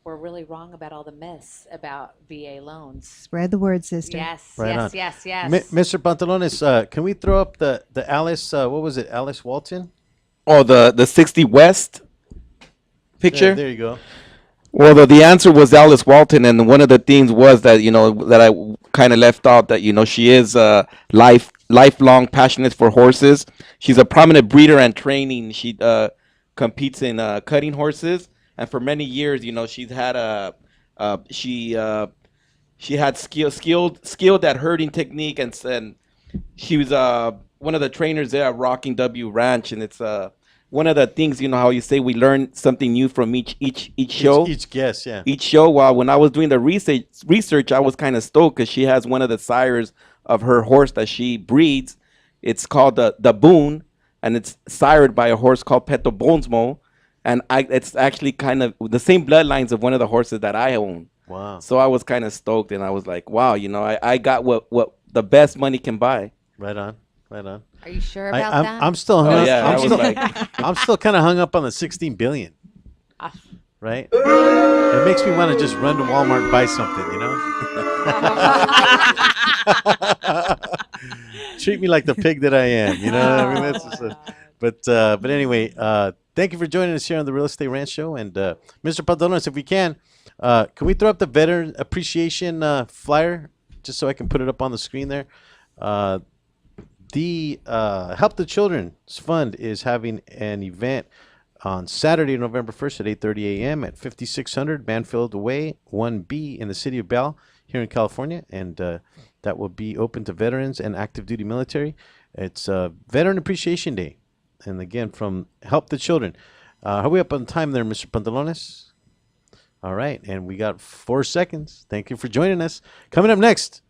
we're really wrong about all the myths about VA loans. Spread the word, sister. Yes, Right on. yes. Mr. Pantalones, can we throw up the Alice, what was it, Alice Walton? Oh, the 60 West picture. There you go. Well, the answer was Alice Walton, and one of the things was that that I kind of left out that she is lifelong passionate for horses. She's a prominent breeder and training. She competes in cutting horses, and for many years, she's had she had skilled at herding technique, and she was one of the trainers there at Rocking W Ranch, and it's one of the things, how you say we learn something new from each show. Each guest, yeah. Each show. When I was doing the research, I was kind of stoked because she has one of the sires of her horse that she breeds. It's called the Boone, and it's sired by a horse called Peto Bonesmo, and it's actually kind of the same bloodlines of one of the horses that I own. Wow. So I was kind of stoked, and I was like, wow, I got what the best money can buy. Right on. Right on. Are you sure about that? I'm still hung up. Yeah, I'm still kind of hung up on the 16 billion. Right? It makes me want to just run to Walmart and buy something, Treat me like the pig that I am, I mean, that's just but anyway, thank you for joining us here on the Real Estate Ranch Show. And Mr. Pantalones, if we can we throw up the Veteran Appreciation flyer just so I can put it up on the screen there? The Help the Children's Fund is having an event on Saturday, November 1st at 8:30 a.m. at 5600 Banfield Way, 1B in the city of Bell here in California. And that will be open to veterans and active duty military. It's Veteran Appreciation Day. And again, from Help the Children. Are we up on time there, Mr. Pantalones? All right. And we got 4 seconds. Thank you for joining us. Coming up next,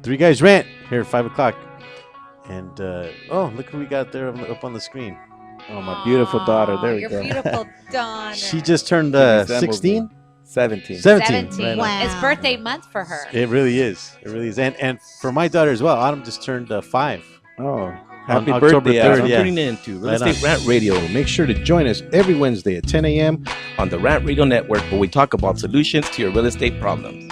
Three Guys Rant here at 5 o'clock. And, look who we got there up on the screen. Oh, my beautiful daughter. There we Your go. beautiful daughter. She just turned resembles 16? me. 17. 17. Right on. Wow. It's birthday month for her. It really is. It really is. And for my daughter as well. Autumn just turned 5. Oh, happy October birthday, 3rd, Adam. yeah. Tuning in to Real Right Estate Rant Radio. Make sure to join us every Wednesday at 10 a.m. On the Rant Radio Network, where we talk about solutions to your real estate problems.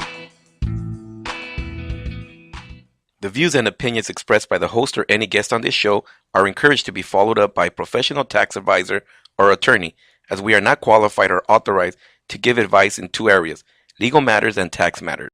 The views and opinions expressed by the host or any guest on this show are encouraged to be followed up by a professional tax advisor or attorney, as we are not qualified or authorized to give advice in two areas: legal matters and tax matters.